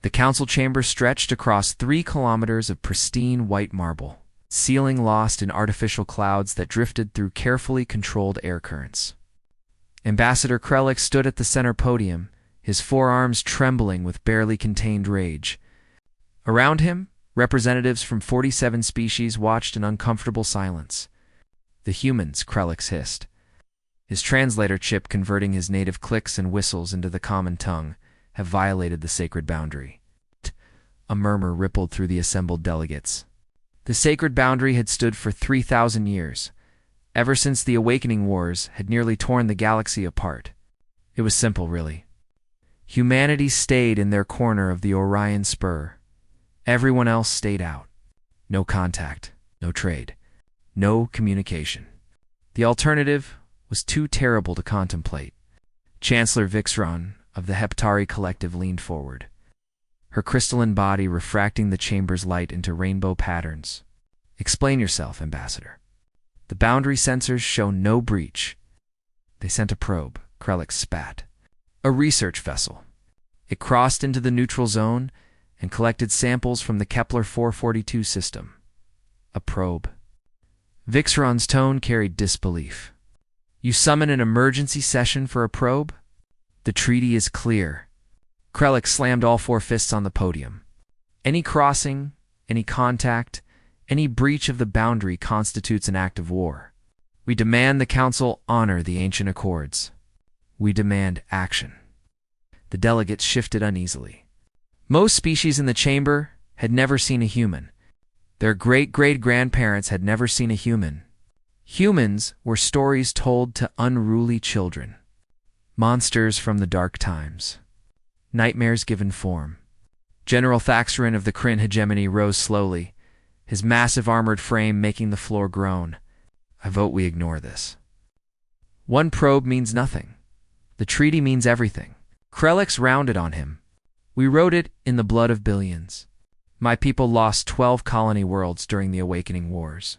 The council chamber stretched across 3 kilometers of pristine white marble, ceiling lost in artificial clouds that drifted through carefully controlled air currents. Ambassador Krellick stood at the center podium, his forearms trembling with barely contained rage. Around him, representatives from 47 species watched in uncomfortable silence. "The humans," Krellick hissed, his translator chip converting his native clicks and whistles into the common tongue, "have violated the sacred boundary." A murmur rippled through the assembled delegates. The sacred boundary had stood for 3,000 years, ever since the Awakening Wars had nearly torn the galaxy apart. It was simple, really. Humanity stayed in their corner of the Orion Spur. Everyone else stayed out. No contact, no trade, no communication. The alternative was too terrible to contemplate. Chancellor Vixron of the Heptari Collective leaned forward, her crystalline body refracting the chamber's light into rainbow patterns. "Explain yourself, Ambassador." "The boundary sensors show no breach." "They sent a probe," Krellick spat. "A research vessel. It crossed into the neutral zone and collected samples from the Kepler 442 system." "A probe?" Vixron's tone carried disbelief. "You summon an emergency session for a probe? The treaty is clear." Krellick slammed all 4 fists on the podium. "Any crossing, any contact, any breach of the boundary constitutes an act of war. We demand the Council honor the ancient accords. We demand action." The delegates shifted uneasily. Most species in the chamber had never seen a human. Their great-great-grandparents had never seen a human. Humans were stories told to unruly children. Monsters from the dark times. Nightmares given form. General Thaxarin of the Kryn hegemony rose slowly, his massive armored frame making the floor groan. "I vote we ignore this. One probe means nothing. The treaty means everything." Krellick rounded on him. "We wrote it in the blood of billions. My people lost 12 colony worlds during the Awakening Wars.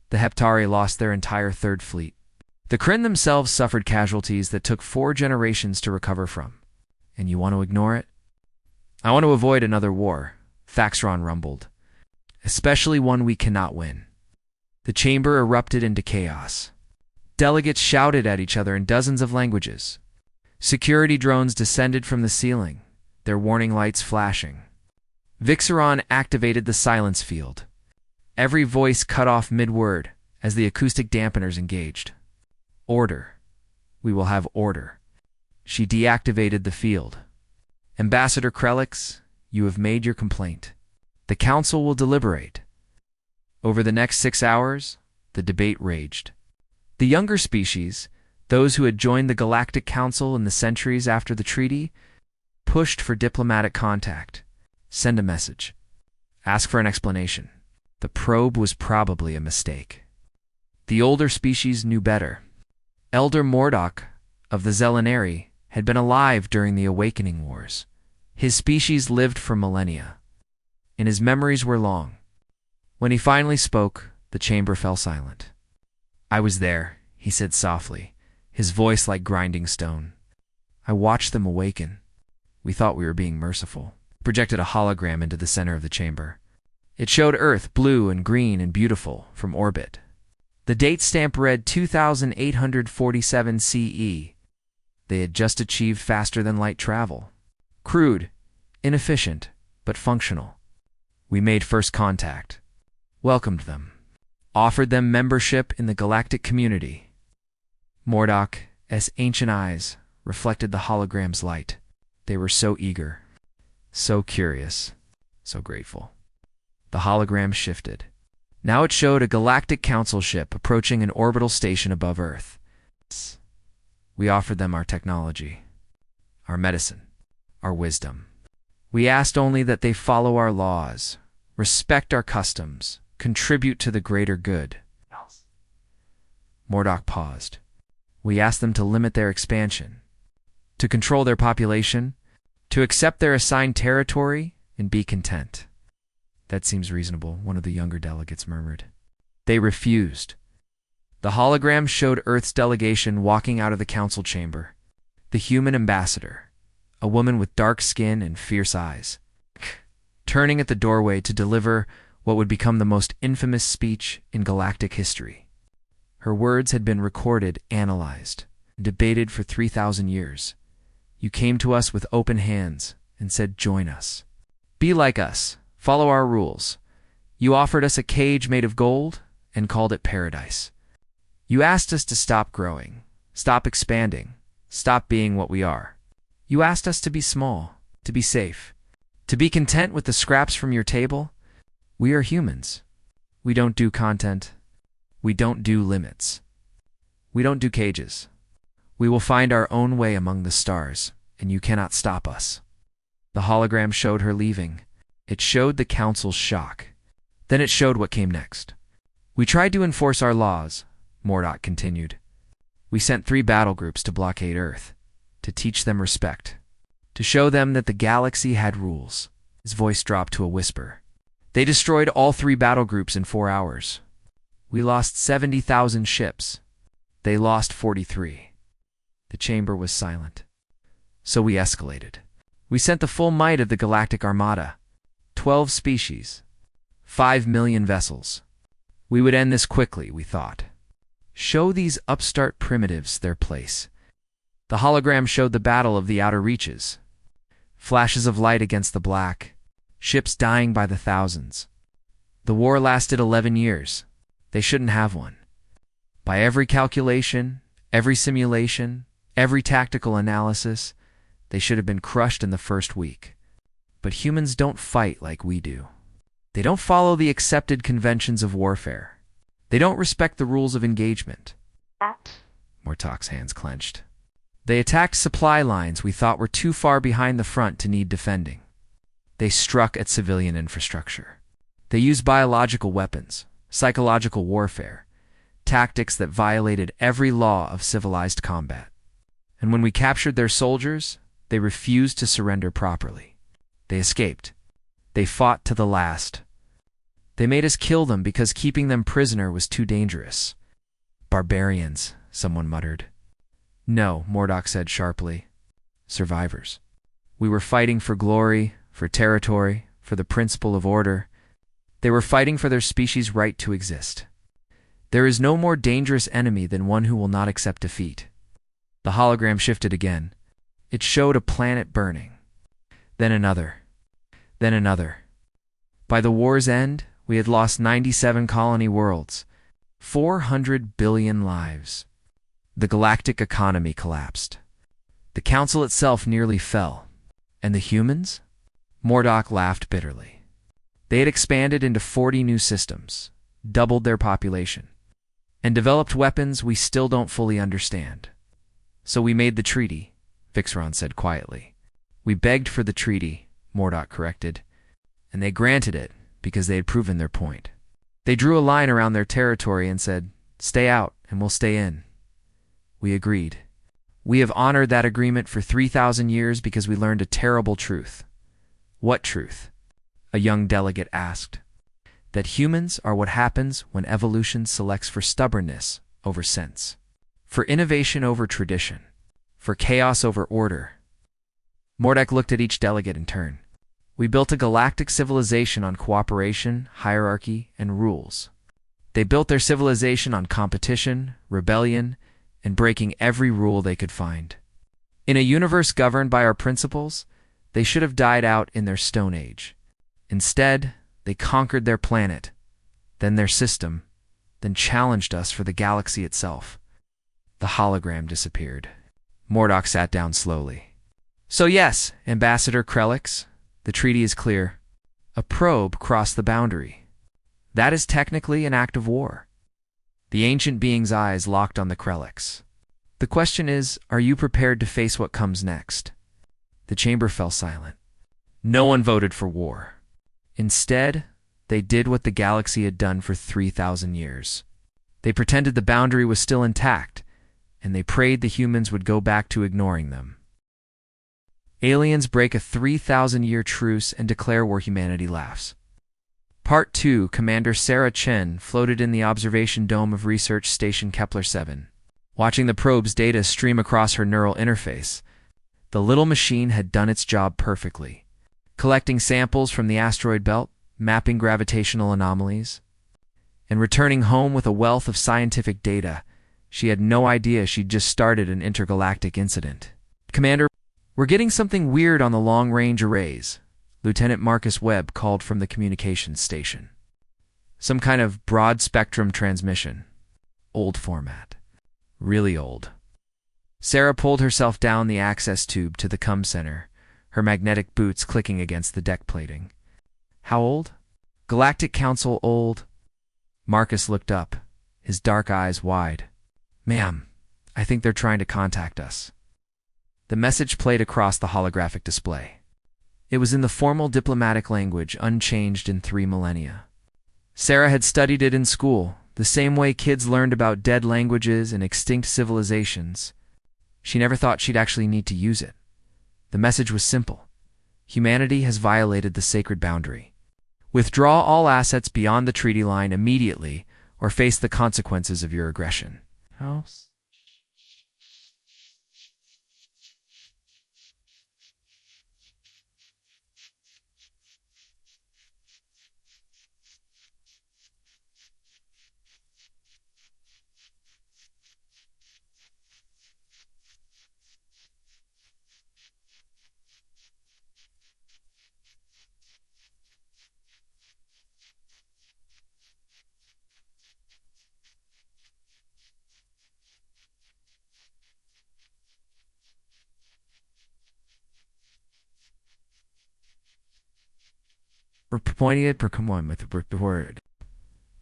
The Heptari lost their entire Third Fleet. The Kryn themselves suffered casualties that took 4 generations to recover from. And you want to ignore it?" "I want to avoid another war," Thaxaron rumbled. "Especially one we cannot win." The chamber erupted into chaos. Delegates shouted at each other in dozens of languages. Security drones descended from the ceiling, their warning lights flashing. Vixaron activated the silence field. Every voice cut off mid-word as the acoustic dampeners engaged. "Order. We will have order." She deactivated the field. "Ambassador Krellick, you have made your complaint. The Council will deliberate." Over the next 6 hours, the debate raged. The younger species, those who had joined the Galactic Council in the centuries after the treaty, pushed for diplomatic contact. Send a message. Ask for an explanation. The probe was probably a mistake. The older species knew better. Elder Mordock of the Zelenari had been alive during the Awakening Wars. His species lived for millennia, and his memories were long. When he finally spoke, the chamber fell silent. "I was there," he said softly, his voice like grinding stone. "I watched them awaken. We thought we were being merciful." Projected a hologram into the center of the chamber. It showed Earth blue and green and beautiful from orbit. The date stamp read 2847 CE. They had just achieved faster-than-light travel. Crude, inefficient, but functional. We made first contact. Welcomed them. Offered them membership in the galactic community. Mordock's ancient eyes reflected the hologram's light. They were so eager, so curious, so grateful. The hologram shifted. Now it showed a galactic council ship approaching an orbital station above Earth. We offered them our technology, our medicine, our wisdom. We asked only that they follow our laws, respect our customs, contribute to the greater good. Mordock paused. We asked them to limit their expansion, to control their population, to accept their assigned territory, and be content. That seems reasonable, one of the younger delegates murmured. They refused. The hologram showed Earth's delegation walking out of the council chamber. The human ambassador, a woman with dark skin and fierce eyes, turning at the doorway to deliver what would become the most infamous speech in galactic history. Her words had been recorded, analyzed, and debated for 3,000 years. You came to us with open hands and said, "Join us. Be like us. Follow our rules." You offered us a cage made of gold and called it paradise. You asked us to stop growing, stop expanding, stop being what we are. You asked us to be small, to be safe, to be content with the scraps from your table. We are humans. We don't do content. We don't do limits. We don't do cages. We will find our own way among the stars, and you cannot stop us. The hologram showed her leaving. It showed the council's shock. Then it showed what came next. We tried to enforce our laws, Mordok continued. We sent 3 battle groups to blockade Earth, to teach them respect, to show them that the galaxy had rules. His voice dropped to a whisper. They destroyed all 3 battle groups in 4 hours. We lost 70,000 ships. They lost 43. The chamber was silent. So we escalated. We sent the full might of the Galactic Armada, 12 species, 5 million vessels. We would end this quickly, we thought. Show these upstart primitives their place. The hologram showed the battle of the outer reaches. Flashes of light against the black, ships dying by the thousands. The war lasted 11 years. They shouldn't have one. By every calculation, every simulation, every tactical analysis, they should have been crushed in the first week. But humans don't fight like we do. They don't follow the accepted conventions of warfare. They don't respect the rules of engagement. Mortok's hands clenched. They attacked supply lines we thought were too far behind the front to need defending. They struck at civilian infrastructure. They used biological weapons, psychological warfare, tactics that violated every law of civilized combat. And when we captured their soldiers, they refused to surrender properly. They escaped. They fought to the last. They made us kill them because keeping them prisoner was too dangerous. Barbarians, someone muttered. No, Mordok said sharply. Survivors. We were fighting for glory, for territory, for the principle of order. They were fighting for their species' right to exist. There is no more dangerous enemy than one who will not accept defeat. The hologram shifted again. It showed a planet burning. Then another. Then another. By the war's end, we had lost 97 colony worlds, 400 billion lives. The galactic economy collapsed. The council itself nearly fell. And the humans? Mordok laughed bitterly. They had expanded into 40 new systems, doubled their population, and developed weapons we still don't fully understand. So we made the treaty, Vixron said quietly. We begged for the treaty, Mordok corrected, and they granted it because they had proven their point. They drew a line around their territory and said, "Stay out and we'll stay in." We agreed. We have honored that agreement for 3,000 years because we learned a terrible truth. What truth? A young delegate asked. That humans are what happens when evolution selects for stubbornness over sense, for innovation over tradition, for chaos over order. Mordok looked at each delegate in turn. We built a galactic civilization on cooperation, hierarchy, and rules. They built their civilization on competition, rebellion, and breaking every rule they could find. In a universe governed by our principles, they should have died out in their Stone Age. Instead, they conquered their planet, then their system, then challenged us for the galaxy itself. The hologram disappeared. Mordok sat down slowly. So yes, Ambassador Krellix, the treaty is clear. A probe crossed the boundary. That is technically an act of war. The ancient being's eyes locked on the Krellix. The question is, are you prepared to face what comes next? The chamber fell silent. No one voted for war. Instead, they did what the galaxy had done for 3,000 years. They pretended the boundary was still intact, and they prayed the humans would go back to ignoring them. Aliens break a 3,000-year truce and declare war. Humanity laughs. Part 2. Commander Sarah Chen floated in the observation dome of Research Station Kepler 7, watching the probe's data stream across her neural interface. The little machine had done its job perfectly, collecting samples from the asteroid belt, mapping gravitational anomalies, and returning home with a wealth of scientific data. She had no idea she'd just started an intergalactic incident. "Commander, we're getting something weird on the long-range arrays," Lieutenant Marcus Webb called from the communications station. "Some kind of broad-spectrum transmission. Old format. Really old." Sarah pulled herself down the access tube to the comm center, her magnetic boots clicking against the deck plating. "How old?" "Galactic Council old." Marcus looked up, his dark eyes wide. "Ma'am, I think they're trying to contact us." The message played across the holographic display. It was in the formal diplomatic language, unchanged in 3 millennia. Sarah had studied it in school, the same way kids learned about dead languages and extinct civilizations. She never thought she'd actually need to use it. The message was simple. Humanity has violated the sacred boundary. Withdraw all assets beyond the treaty line immediately, or face the consequences of your aggression. House?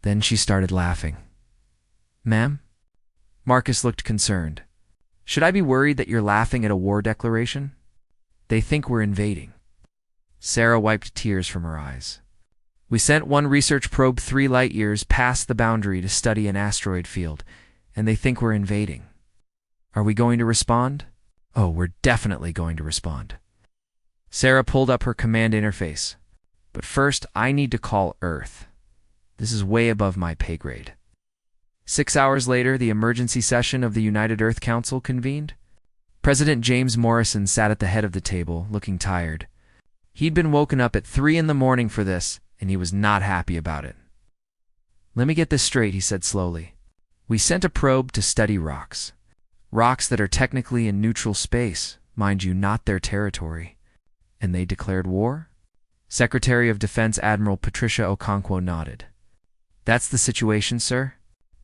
Then she started laughing. "Ma'am?" Marcus looked concerned. "Should I be worried that you're laughing at a war declaration? They think we're invading." Sarah wiped tears from her eyes. "We sent one research probe 3 light years past the boundary to study an asteroid field, and they think we're invading. Are we going to respond?" "Oh, we're definitely going to respond." Sarah pulled up her command interface. "But first, I need to call Earth. This is way above my pay grade." 6 hours later, the emergency session of the United Earth Council convened. President James Morrison sat at the head of the table, looking tired. He'd been woken up at 3 in the morning for this, and he was not happy about it. "Let me get this straight," he said slowly. "We sent a probe to study rocks. Rocks that are technically in neutral space, mind you, not their territory. And they declared war?" Secretary of Defense Admiral Patricia Okonkwo nodded. "That's the situation, sir.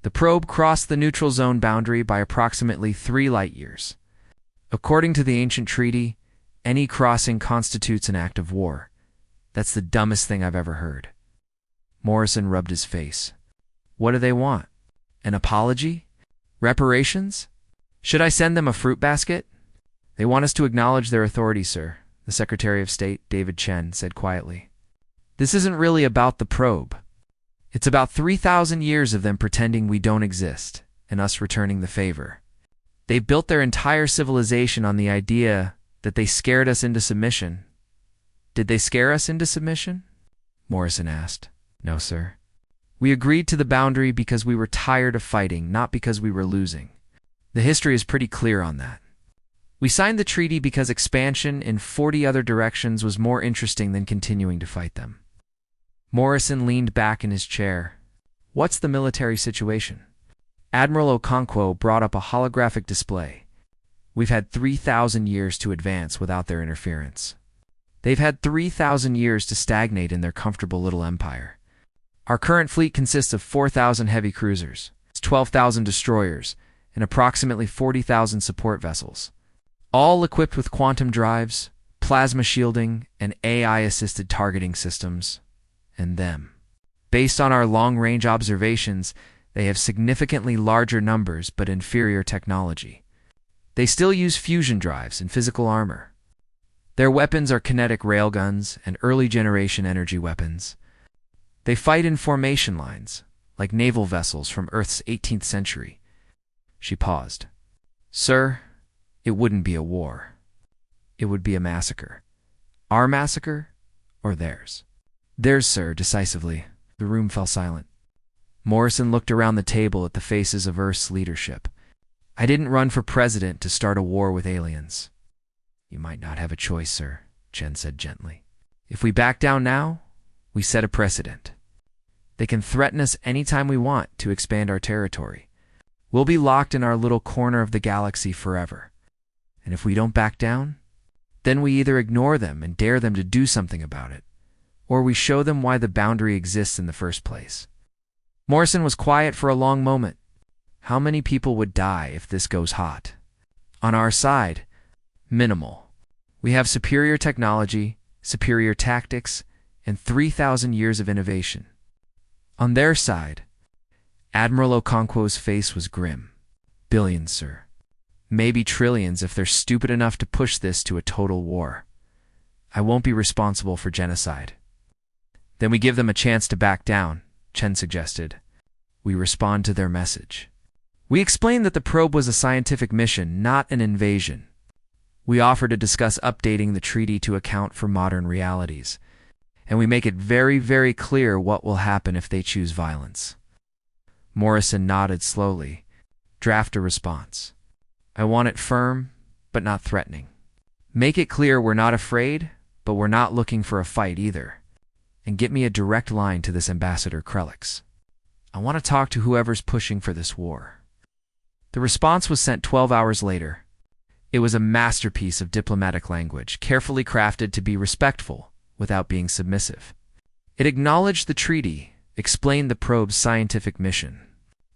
The probe crossed the neutral zone boundary by approximately 3 light years. According to the ancient treaty, any crossing constitutes an act of war. That's the dumbest thing I've ever heard." Morrison rubbed his face. "What do they want? An apology? Reparations? Should I send them a fruit basket?" "They want us to acknowledge their authority, sir," the Secretary of State, David Chen, said quietly. "This isn't really about the probe. It's about 3,000 years of them pretending we don't exist, and us returning the favor. They built their entire civilization on the idea that they scared us into submission." "Did they scare us into submission?" Morrison asked. "No, sir. We agreed to the boundary because we were tired of fighting, not because we were losing. The history is pretty clear on that. We signed the treaty because expansion in 40 other directions was more interesting than continuing to fight them." Morrison leaned back in his chair. "What's the military situation?" Admiral Okonkwo brought up a holographic display. "We've had 3,000 years to advance without their interference. They've had 3,000 years to stagnate in their comfortable little empire. Our current fleet consists of 4,000 heavy cruisers, 12,000 destroyers, and approximately 40,000 support vessels, all equipped with quantum drives, plasma shielding, and AI-assisted targeting systems. And them. Based on our long-range observations, they have significantly larger numbers but inferior technology. They still use fusion drives and physical armor. Their weapons are kinetic railguns and early-generation energy weapons. They fight in formation lines, like naval vessels from Earth's 18th century." She paused. "Sir, it wouldn't be a war. It would be a massacre. Our massacre or theirs?" "Theirs, sir," decisively. The room fell silent. Morrison looked around the table at the faces of Earth's leadership. "I didn't run for president to start a war with aliens. You might not have a choice, sir, Chen said gently. If we back down now, we set a precedent. They can threaten us anytime we want to expand our territory. We'll be locked in our little corner of the galaxy forever. And if we don't back down, then we either ignore them and dare them to do something about it, or we show them why the boundary exists in the first place. Morrison was quiet for a long moment. How many people would die if this goes hot? On our side, minimal. We have superior technology, superior tactics, and 3,000 years of innovation. On their side, Admiral Okonkwo's face was grim. Billions, sir. Maybe trillions if they're stupid enough to push this to a total war. I won't be responsible for genocide. Then we give them a chance to back down, Chen suggested. We respond to their message. We explain that the probe was a scientific mission, not an invasion. We offer to discuss updating the treaty to account for modern realities. And we make it very, very clear what will happen if they choose violence. Morrison nodded slowly. Draft a response. I want it firm, but not threatening. Make it clear we're not afraid, but we're not looking for a fight either. And get me a direct line to this Ambassador Krelix. I want to talk to whoever's pushing for this war. The response was sent 12 hours later. It was a masterpiece of diplomatic language, carefully crafted to be respectful without being submissive. It acknowledged the treaty, explained the probe's scientific mission,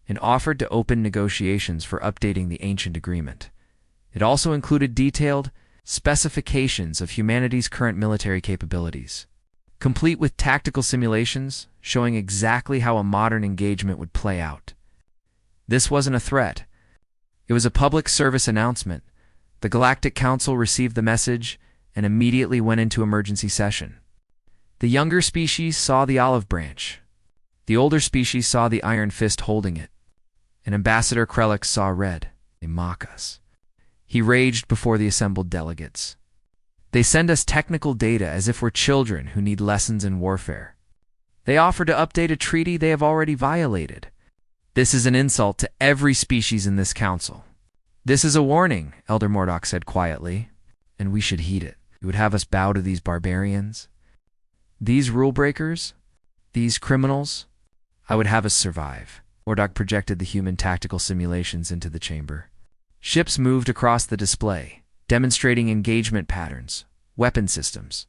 and offered to open negotiations for updating the ancient agreement. It also included detailed specifications of humanity's current military capabilities, complete with tactical simulations showing exactly how a modern engagement would play out. This wasn't a threat. It was a public service announcement. The Galactic Council received the message and immediately went into emergency session. The younger species saw the olive branch. The older species saw the iron fist holding it. And Ambassador Krelix saw red. They mock us. He raged before the assembled delegates. They send us technical data as if we're children who need lessons in warfare. They offer to update a treaty they have already violated. This is an insult to every species in this council. This is a warning, Elder Mordok said quietly, and we should heed it. You would have us bow to these barbarians? These rule breakers? These criminals? I would have us survive. Mordok projected the human tactical simulations into the chamber. Ships moved across the display, demonstrating engagement patterns, weapon systems,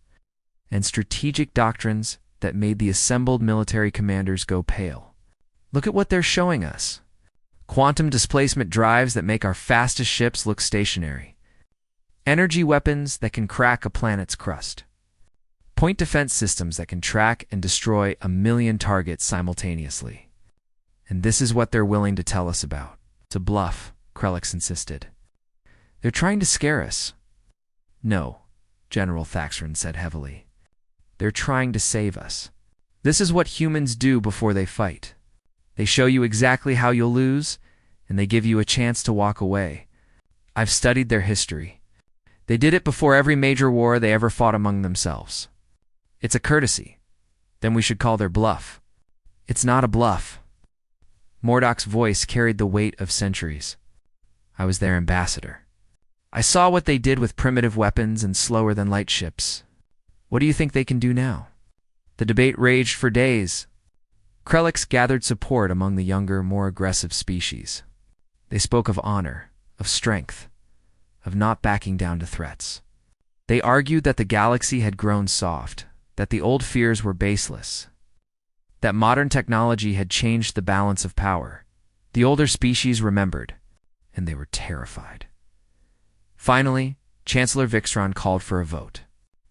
and strategic doctrines that made the assembled military commanders go pale. Look at what they're showing us. Quantum displacement drives that make our fastest ships look stationary. Energy weapons that can crack a planet's crust. Point defense systems that can track and destroy 1 million targets simultaneously. And this is what they're willing to tell us about. It's a bluff, Krelix insisted. They're trying to scare us. No, General Thaxron said heavily. They're trying to save us. This is what humans do before they fight. They show you exactly how you'll lose, and they give you a chance to walk away. I've studied their history. They did it before every major war they ever fought among themselves. It's a courtesy. Then we should call their bluff. It's not a bluff. Mordok's voice carried the weight of centuries. I was their ambassador. I saw what they did with primitive weapons and slower-than-light ships. What do you think they can do now? The debate raged for days. Krelix gathered support among the younger, more aggressive species. They spoke of honor, of strength, of not backing down to threats. They argued that the galaxy had grown soft, that the old fears were baseless, that modern technology had changed the balance of power. The older species remembered, and they were terrified. Finally, Chancellor Vixron called for a vote.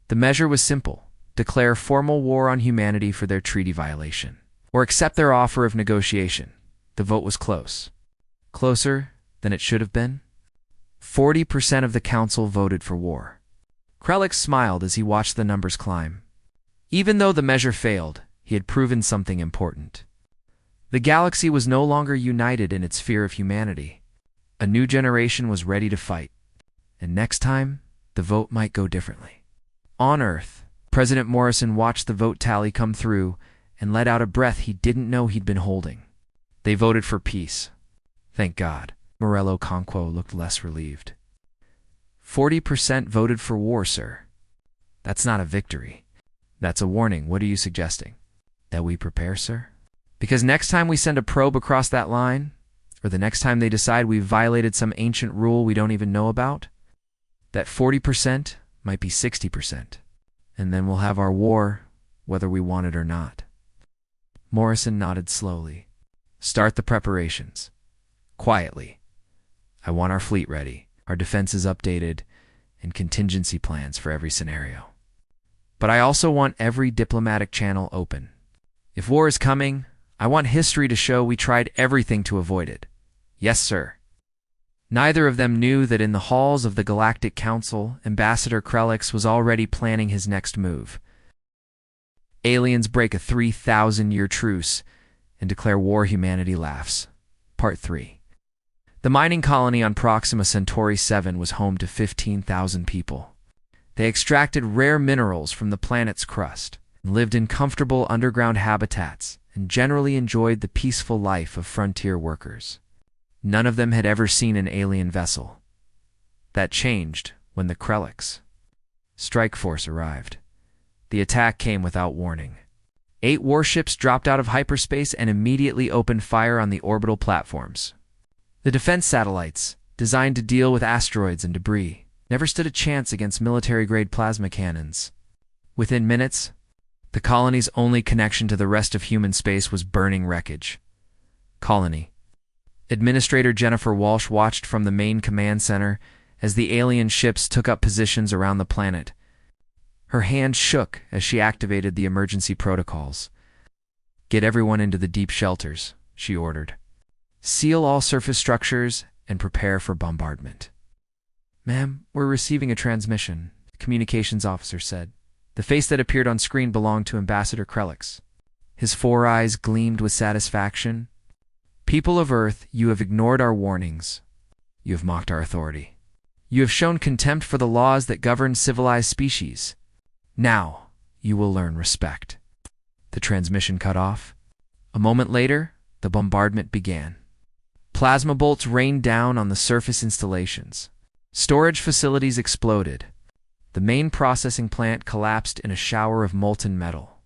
The measure was simple: declare formal war on humanity for their treaty violation, or accept their offer of negotiation. The vote was close. Closer than it should have been. 40% of the council voted for war. Krelix smiled as he watched the numbers climb. Even though the measure failed, he had proven something important. The galaxy was no longer united in its fear of humanity. A new generation was ready to fight. And next time, the vote might go differently. On Earth, President Morrison watched the vote tally come through and let out a breath he didn't know he'd been holding. They voted for peace. Thank God. Morello Conquo looked less relieved. 40% voted for war, sir. That's not a victory. That's a warning. What are you suggesting? That we prepare, sir? Because next time we send a probe across that line, or the next time they decide we've violated some ancient rule we don't even know about, that 40% might be 60%. And then we'll have our war, whether we want it or not. Morrison nodded slowly. Start the preparations. Quietly. I want our fleet ready, our defenses updated, and contingency plans for every scenario. But I also want every diplomatic channel open. If war is coming, I want history to show we tried everything to avoid it. Yes, sir. Neither of them knew that in the halls of the Galactic Council, Ambassador Krelix was already planning his next move. Aliens break a 3,000-year truce and declare war. Humanity laughs. Part 3. The mining colony on Proxima Centauri 7 was home to 15,000 people. They extracted rare minerals from the planet's crust, and lived in comfortable underground habitats, and generally enjoyed the peaceful life of frontier workers. None of them had ever seen an alien vessel. That changed when the Krelix strike force arrived. The attack came without warning. 8 warships dropped out of hyperspace and immediately opened fire on the orbital platforms. The defense satellites, designed to deal with asteroids and debris, never stood a chance against military-grade plasma cannons. Within minutes, the colony's only connection to the rest of human space was burning wreckage. Colony. Administrator Jennifer Walsh watched from the main command center as the alien ships took up positions around the planet. Her hand shook as she activated the emergency protocols. Get everyone into the deep shelters, she ordered. Seal all surface structures and prepare for bombardment. Ma'am, we're receiving a transmission, the communications officer said. The face that appeared on screen belonged to Ambassador Krelix. His 4 eyes gleamed with satisfaction. People of Earth, you have ignored our warnings. You have mocked our authority. You have shown contempt for the laws that govern civilized species. Now, you will learn respect. The transmission cut off. A moment later, the bombardment began. Plasma bolts rained down on the surface installations. Storage facilities exploded. The main processing plant collapsed in a shower of molten metal.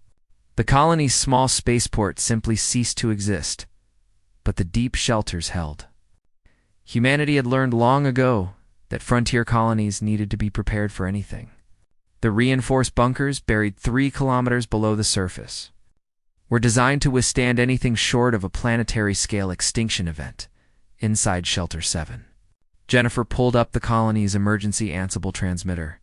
The colony's small spaceport simply ceased to exist, but the deep shelters held. Humanity had learned long ago that frontier colonies needed to be prepared for anything. The reinforced bunkers, buried 3 kilometers below the surface, were designed to withstand anything short of a planetary-scale extinction event inside Shelter 7. Jennifer pulled up the colony's emergency Ansible transmitter.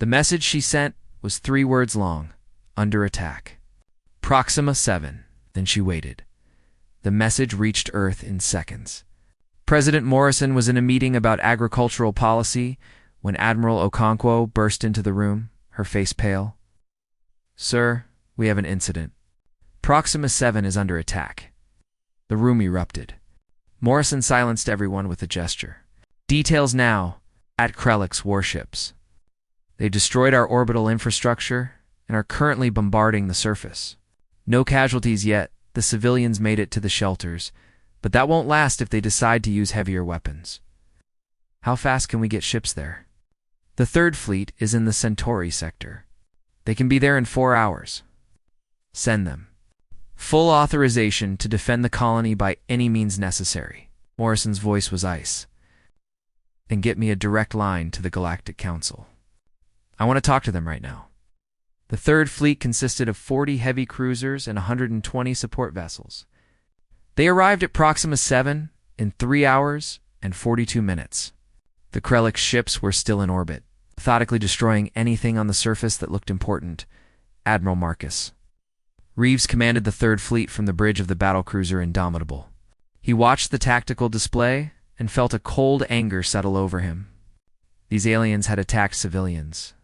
The message she sent was 3 words long: under attack. Proxima 7. Then she waited. The message reached Earth in seconds. President Morrison was in a meeting about agricultural policy when Admiral Okonkwo burst into the room, her face pale. Sir, we have an incident. Proxima 7 is under attack. The room erupted. Morrison silenced everyone with a gesture. Details now. At Krelix warships. They destroyed our orbital infrastructure and are currently bombarding the surface. No casualties yet. The civilians made it to the shelters, but that won't last if they decide to use heavier weapons. How fast can we get ships there? The 3rd Fleet is in the Centauri sector. They can be there in 4 hours. Send them. Full authorization to defend the colony by any means necessary. Morrison's voice was ice. And get me a direct line to the Galactic Council. I want to talk to them right now. The 3rd Fleet consisted of 40 heavy cruisers and 120 support vessels. They arrived at Proxima 7 in 3 hours and 42 minutes. The Krelix ships were still in orbit, methodically destroying anything on the surface that looked important. Admiral Marcus Reeves commanded the 3rd Fleet from the bridge of the battlecruiser Indomitable. He watched the tactical display and felt a cold anger settle over him. These aliens had attacked civilians,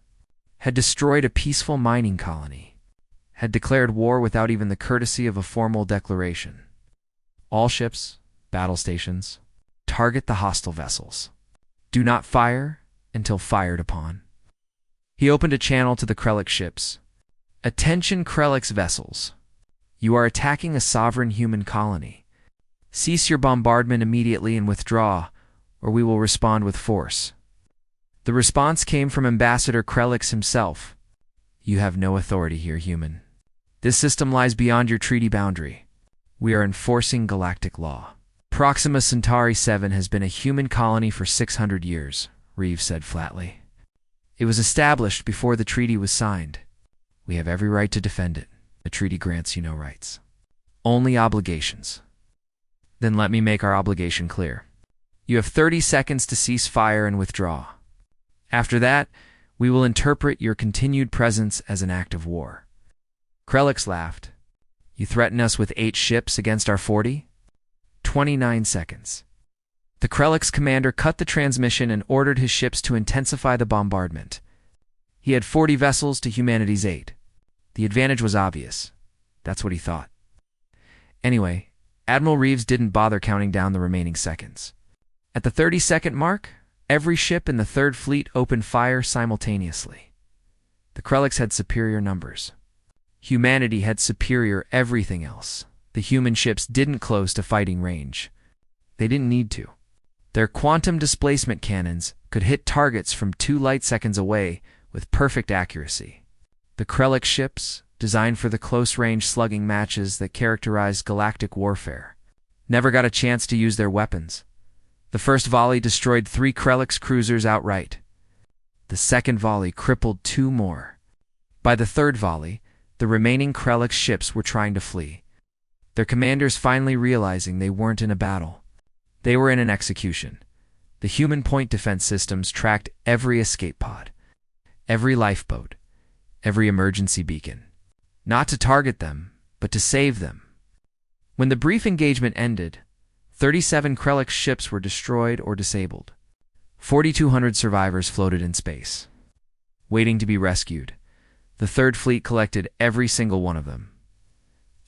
had destroyed a peaceful mining colony, had declared war without even the courtesy of a formal declaration. All ships, battle stations, target the hostile vessels. Do not fire until fired upon. He opened a channel to the Krelix ships. Attention Krelix vessels. You are attacking a sovereign human colony. Cease your bombardment immediately and withdraw, or we will respond with force. The The response came from Ambassador Krelix himself. You have no authority here, human. This system lies beyond your treaty boundary. We are enforcing galactic law. Proxima Centauri 7 has been a human colony for 600 years, Reeves said flatly. It was established before the treaty was signed. We have every right to defend it. The treaty grants you no rights. Only obligations. Then let me make our obligation clear. You have 30 seconds to cease fire and withdraw. After that, we will interpret your continued presence as an act of war. Krelix laughed. You threaten us with 8 ships against our 40? 29 seconds. The Krelix commander cut the transmission and ordered his ships to intensify the bombardment. He had 40 vessels to humanity's 8. The advantage was obvious. That's what he thought. Anyway, Admiral Reeves didn't bother counting down the remaining seconds. At the 30-second mark, every ship in the Third Fleet opened fire simultaneously. The Krelix had superior numbers. Humanity had superior everything else. The human ships didn't close to fighting range. They didn't need to. Their quantum displacement cannons could hit targets from 2 light seconds away with perfect accuracy. The Krelix ships, designed for the close-range slugging matches that characterized galactic warfare, never got a chance to use their weapons. The first volley destroyed 3 Krelix cruisers outright. The second volley crippled 2 more. By the third volley, the remaining Krelix ships were trying to flee, their commanders finally realizing they weren't in a battle. They were in an execution. The human point defense systems tracked every escape pod, every lifeboat, every emergency beacon. Not to target them, but to save them. When the brief engagement ended, 37 Krelix ships were destroyed or disabled. 4,200 survivors floated in space, waiting to be rescued. The Third Fleet collected every single one of them.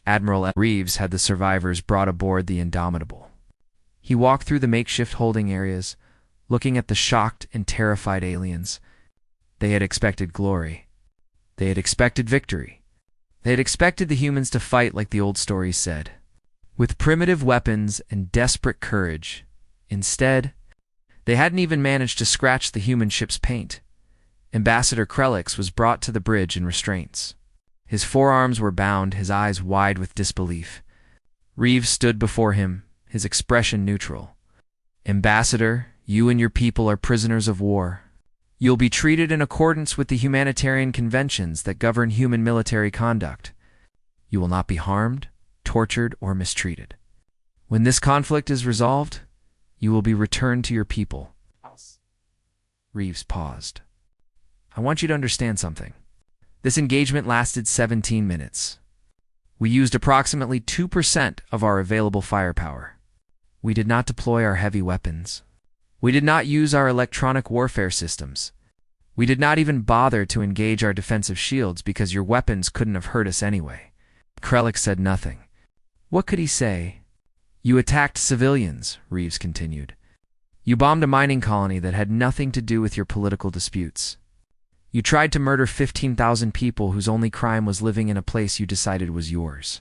Admiral Reeves had the survivors brought aboard the Indomitable. He walked through the makeshift holding areas, looking at the shocked and terrified aliens. They had expected glory. They had expected victory. They had expected the humans to fight like the old stories said, with primitive weapons and desperate courage. Instead, they hadn't even managed to scratch the human ship's paint. Ambassador Krelix was brought to the bridge in restraints. His forearms were bound, his eyes wide with disbelief. Reeves stood before him, his expression neutral. Ambassador, you and your people are prisoners of war. You'll be treated in accordance with the humanitarian conventions that govern human military conduct. You will not be harmed, tortured, or mistreated. When this conflict is resolved, you will be returned to your people. Reeves paused. I want you to understand something. This engagement lasted 17 minutes. We used approximately 2% of our available firepower. We did not deploy our heavy weapons. We did not use our electronic warfare systems. We did not even bother to engage our defensive shields because your weapons couldn't have hurt us anyway. Krelix said nothing. What could he say? You attacked civilians, Reeves continued. You bombed a mining colony that had nothing to do with your political disputes. You tried to murder 15,000 people whose only crime was living in a place you decided was yours.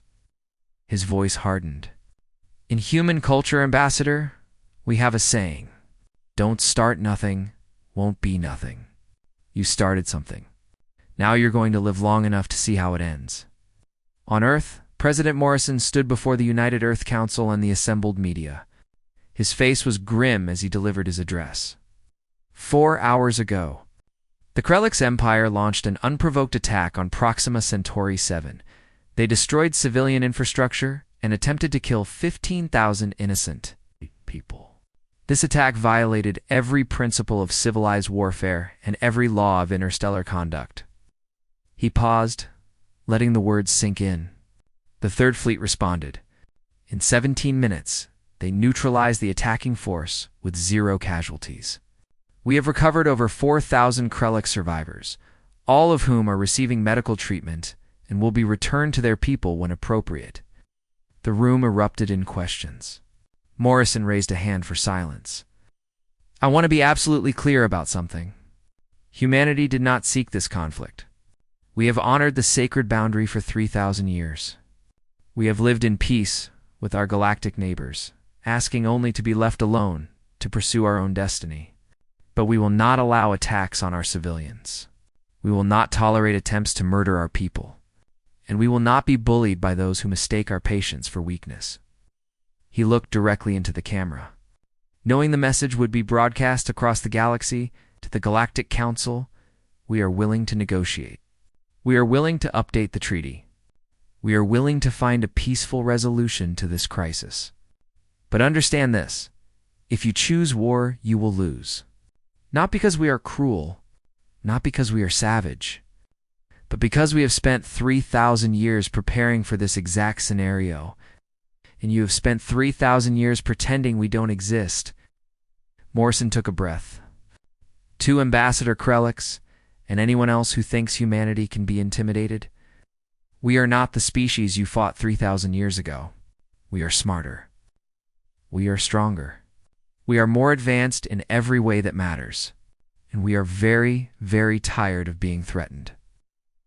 His voice hardened. In human culture, Ambassador, we have a saying. Don't start nothing, won't be nothing. You started something. Now you're going to live long enough to see how it ends. On Earth, President Morrison stood before the United Earth Council and the assembled media. His face was grim as he delivered his address. 4 hours ago, the Krelix Empire launched an unprovoked attack on Proxima Centauri 7. They destroyed civilian infrastructure and attempted to kill 15,000 innocent people. This attack violated every principle of civilized warfare and every law of interstellar conduct. He paused, letting the words sink in. The Third Fleet responded. In 17 minutes, they neutralized the attacking force with 0 casualties. We have recovered over 4,000 Krelix survivors, all of whom are receiving medical treatment and will be returned to their people when appropriate. The room erupted in questions. Morrison raised a hand for silence. I want to be absolutely clear about something. Humanity did not seek this conflict. We have honored the sacred boundary for 3,000 years. We have lived in peace with our galactic neighbors, asking only to be left alone to pursue our own destiny. But we will not allow attacks on our civilians. We will not tolerate attempts to murder our people. And we will not be bullied by those who mistake our patience for weakness. He looked directly into the camera. Knowing the message would be broadcast across the galaxy to the Galactic Council, we are willing to negotiate. We are willing to update the treaty. We are willing to find a peaceful resolution to this crisis. But understand this: if you choose war, you will lose. Not because we are cruel, not because we are savage, but because we have spent 3,000 years preparing for this exact scenario, and you have spent 3,000 years pretending we don't exist. Morrison took a breath. To Ambassador Krelix, and anyone else who thinks humanity can be intimidated, we are not the species you fought 3,000 years ago. We are smarter. We are stronger. We are more advanced in every way that matters. And we are very, very tired of being threatened.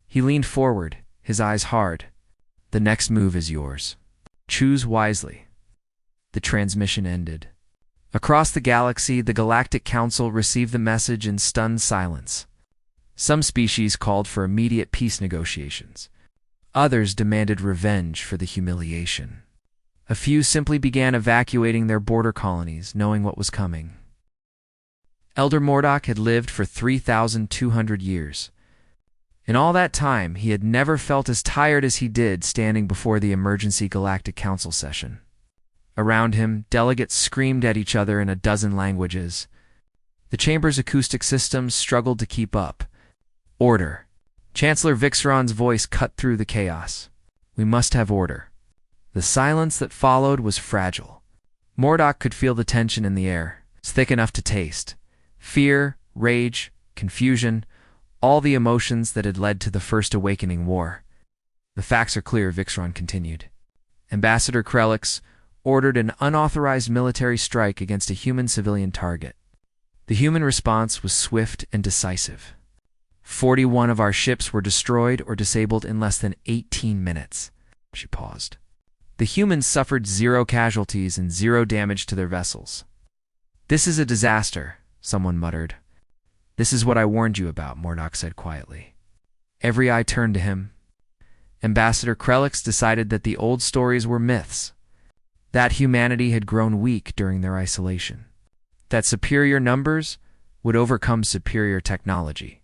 He leaned forward, his eyes hard. The next move is yours. Choose wisely. The transmission ended. Across the galaxy, the Galactic Council received the message in stunned silence. Some species called for immediate peace negotiations. Others demanded revenge for the humiliation. A few simply began evacuating their border colonies, knowing what was coming. Elder Mordock had lived for 3,200 years. In all that time, he had never felt as tired as he did standing before the emergency Galactic Council session. Around him, delegates screamed at each other in a dozen languages. The chamber's acoustic systems struggled to keep up. Order. Chancellor Vixaron's voice cut through the chaos. We must have order. The silence that followed was fragile. Mordock could feel the tension in the air. It's thick enough to taste. Fear, rage, confusion, all the emotions that had led to the First Awakening War. The facts are clear, Vixaron continued. Ambassador Krelix ordered an unauthorized military strike against a human civilian target. The human response was swift and decisive. 41 of our ships were destroyed or disabled in less than 18 minutes. She paused. The humans suffered 0 casualties and 0 damage to their vessels. This is a disaster, someone muttered. This is what I warned you about, Mordock said quietly. Every eye turned to him. Ambassador Krelix decided that the old stories were myths, that humanity had grown weak during their isolation, that superior numbers would overcome superior technology.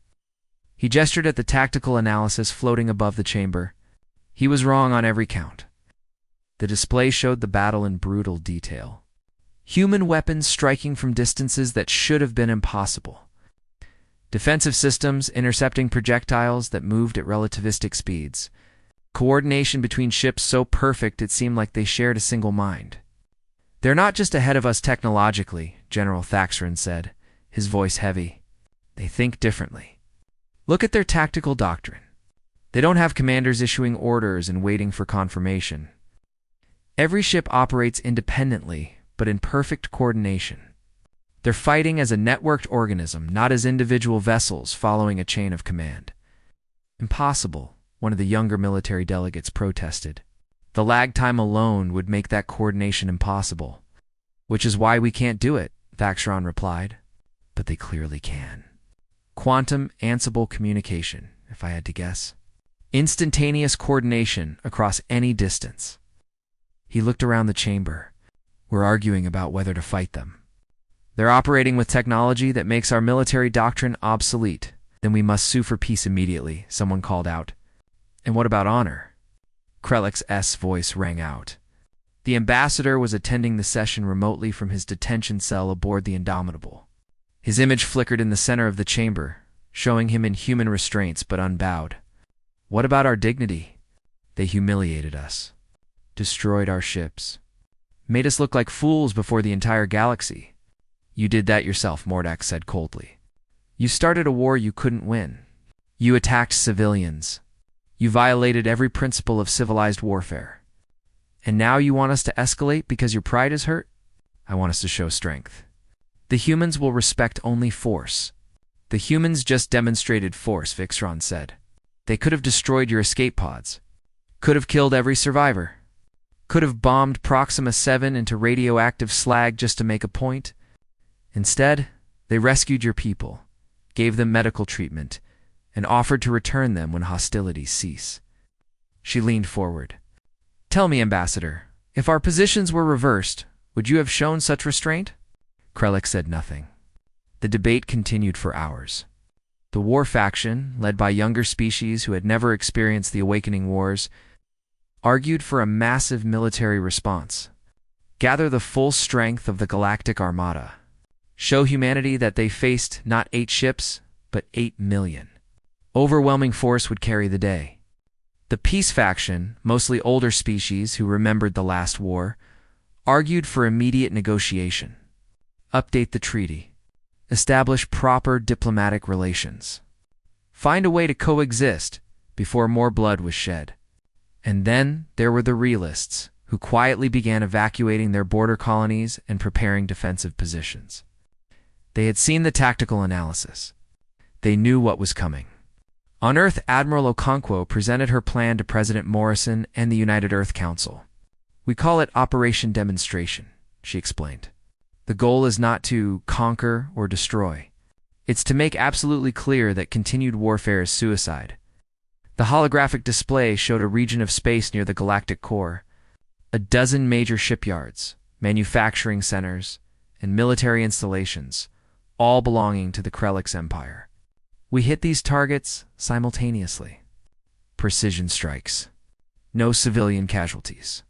He gestured at the tactical analysis floating above the chamber. He was wrong on every count. The display showed the battle in brutal detail. Human weapons striking from distances that should have been impossible. Defensive systems intercepting projectiles that moved at relativistic speeds. Coordination between ships so perfect it seemed like they shared a single mind. They're not just ahead of us technologically, General Thaxron said, his voice heavy. They think differently. Look at their tactical doctrine. They don't have commanders issuing orders and waiting for confirmation. Every ship operates independently, but in perfect coordination. They're fighting as a networked organism, not as individual vessels following a chain of command. Impossible, one of the younger military delegates protested. The lag time alone would make that coordination impossible. Which is why we can't do it, Thaxron replied. But they clearly can. Quantum Ansible communication, if I had to guess. Instantaneous coordination across any distance. He looked around the chamber. We're arguing about whether to fight them. They're operating with technology that makes our military doctrine obsolete. Then we must sue for peace immediately, someone called out. And what about honor? Krelix's voice rang out. The ambassador was attending the session remotely from his detention cell aboard the Indomitable. His image flickered in the center of the chamber, showing him in human restraints but unbowed. What about our dignity? They humiliated us. Destroyed our ships. Made us look like fools before the entire galaxy. You did that yourself, Mordock said coldly. You started a war you couldn't win. You attacked civilians. You violated every principle of civilized warfare. And now you want us to escalate because your pride is hurt? I want us to show strength. The humans will respect only force. The humans just demonstrated force, Vixaron said. They could have destroyed your escape pods. Could have killed every survivor. Could have bombed Proxima 7 into radioactive slag just to make a point. Instead, They rescued your people, gave them medical treatment, and offered to return them when hostilities cease. She leaned forward. Tell me, Ambassador, if our positions were reversed, would you have shown such restraint? Krellick said nothing. The debate continued for hours. The war faction, led by younger species who had never experienced the Awakening Wars, argued for a massive military response. Gather the full strength of the Galactic Armada. Show humanity that they faced not 8 ships, but 8 million. Overwhelming force would carry the day. The Peace faction, mostly older species who remembered the last war, argued for immediate negotiation. Update the treaty. Establish proper diplomatic relations. Find a way to coexist before more blood was shed. And then there were the realists, who quietly began evacuating their border colonies and preparing defensive positions. They had seen the tactical analysis. They knew what was coming. On Earth, Admiral Okonkwo presented her plan to President Morrison and the United Earth Council. We call it Operation Demonstration, she explained. The goal is not to conquer or destroy. It's to make absolutely clear that continued warfare is suicide. The holographic display showed a region of space near the galactic core, a dozen major shipyards, manufacturing centers, and military installations, all belonging to the Krellick's empire. We hit these targets simultaneously. Precision strikes. No civilian casualties.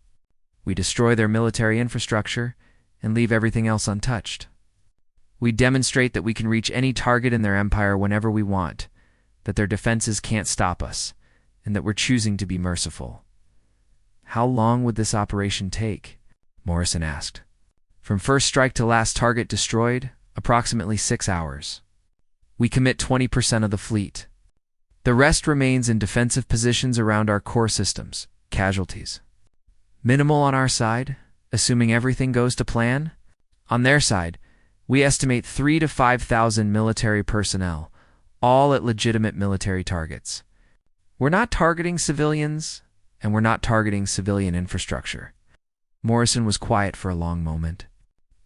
We destroy their military infrastructure and leave everything else untouched. We demonstrate that we can reach any target in their empire whenever we want, that their defenses can't stop us, and that we're choosing to be merciful. How long would this operation take? Morrison asked. From first strike to last target destroyed, approximately 6 hours. We commit 20% of the fleet. The rest remains in defensive positions around our core systems, casualties. Minimal on our side, assuming everything goes to plan. On their side, we estimate 3,000 to 5,000 military personnel, all at legitimate military targets. We're not targeting civilians, and we're not targeting civilian infrastructure. Morrison was quiet for a long moment.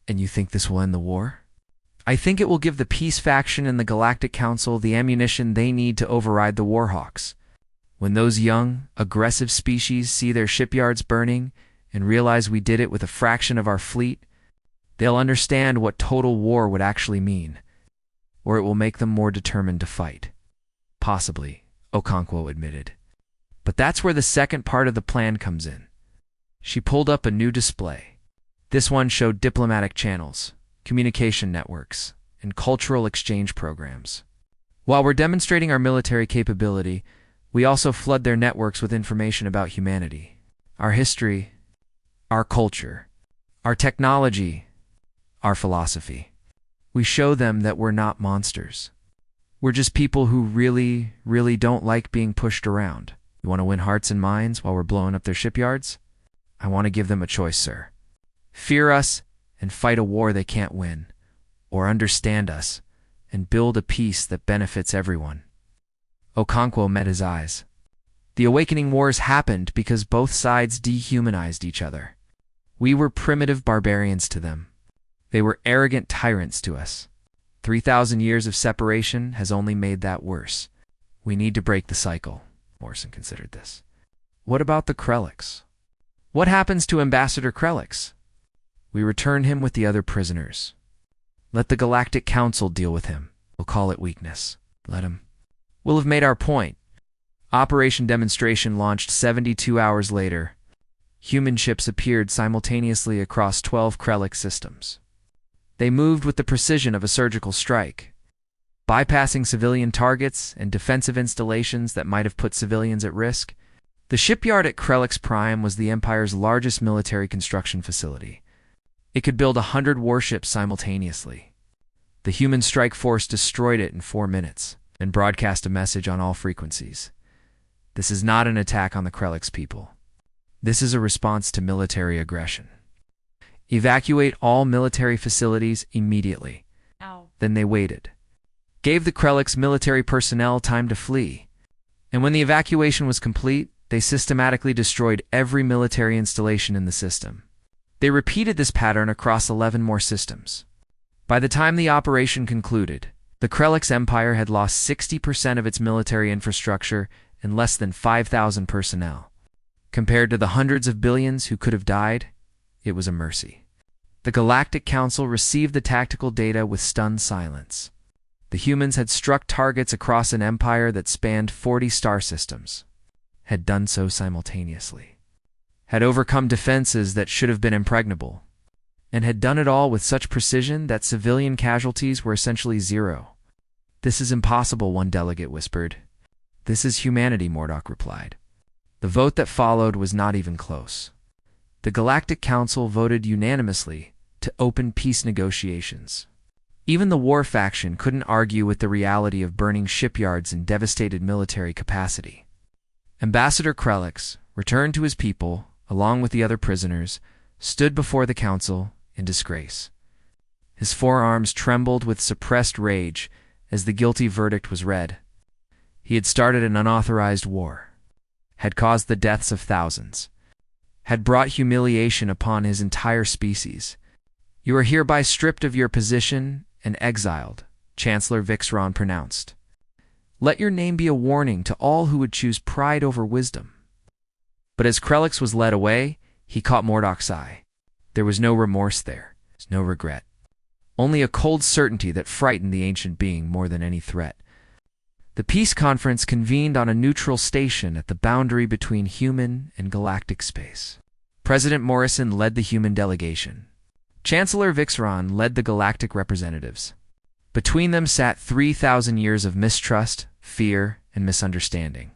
And you think this will end the war? I think it will give the Peace faction and the Galactic Council the ammunition they need to override the Warhawks. When those young, aggressive species see their shipyards burning and realize we did it with a fraction of our fleet, they'll understand what total war would actually mean, or it will make them more determined to fight. Possibly, Okonkwo admitted. But that's where the second part of the plan comes in. She pulled up a new display. This one showed diplomatic channels, communication networks, and cultural exchange programs. While we're demonstrating our military capability, we also flood their networks with information about humanity, our history, our culture, our technology, our philosophy. We show them that we're not monsters. We're just people who really, really don't like being pushed around. You want to win hearts and minds while we're blowing up their shipyards? I want to give them a choice, sir. Fear us and fight a war they can't win, or understand us and build a peace that benefits everyone. Okonkwo met his eyes. The Awakening Wars happened because both sides dehumanized each other. We were primitive barbarians to them. They were arrogant tyrants to us. 3,000 years of separation has only made that worse. We need to break the cycle. Morrison considered this. What about the Krellicks? What happens to Ambassador Krellick? We return him with the other prisoners. Let the Galactic Council deal with him. We'll call it weakness. Let him. We'll have made our point. Operation Demonstration launched 72 hours later. Human ships appeared simultaneously across 12 Krellick systems. They moved with the precision of a surgical strike, bypassing civilian targets and defensive installations that might have put civilians at risk. The shipyard at Krellick's Prime was the Empire's largest military construction facility. It could build 100 warships simultaneously. The human strike force destroyed it in 4 minutes and broadcast a message on all frequencies. This is not an attack on the Krellick's people. This is a response to military aggression. Evacuate all military facilities immediately. Ow. Then they waited. Gave the Krellick's military personnel time to flee. And when the evacuation was complete, they systematically destroyed every military installation in the system. They repeated this pattern across 11 more systems. By the time the operation concluded, the Krelix Empire had lost 60% of its military infrastructure and less than 5,000 personnel. Compared to the hundreds of billions who could have died, it was a mercy. The Galactic Council received the tactical data with stunned silence. The humans had struck targets across an empire that spanned 40 star systems, had done so simultaneously, had overcome defenses that should have been impregnable, and had done it all with such precision that civilian casualties were essentially zero. "This is impossible," one delegate whispered. "This is humanity," Mordok replied. The vote that followed was not even close. The Galactic Council voted unanimously to open peace negotiations. Even the war faction couldn't argue with the reality of burning shipyards and devastated military capacity. Ambassador Krelix, returned to his people, along with the other prisoners, stood before the council in disgrace. His forearms trembled with suppressed rage as the guilty verdict was read. He had started an unauthorized war, had caused the deaths of thousands, had brought humiliation upon his entire species. "You are hereby stripped of your position and exiled," Chancellor Vixron pronounced. "Let your name be a warning to all who would choose pride over wisdom." But as Krelix was led away, he caught Mordok's eye. There was no remorse there, no regret. Only a cold certainty that frightened the ancient being more than any threat. The peace conference convened on a neutral station at the boundary between human and galactic space. President Morrison led the human delegation. Chancellor Vixron led the galactic representatives. Between them sat 3,000 years of mistrust, fear, and misunderstanding.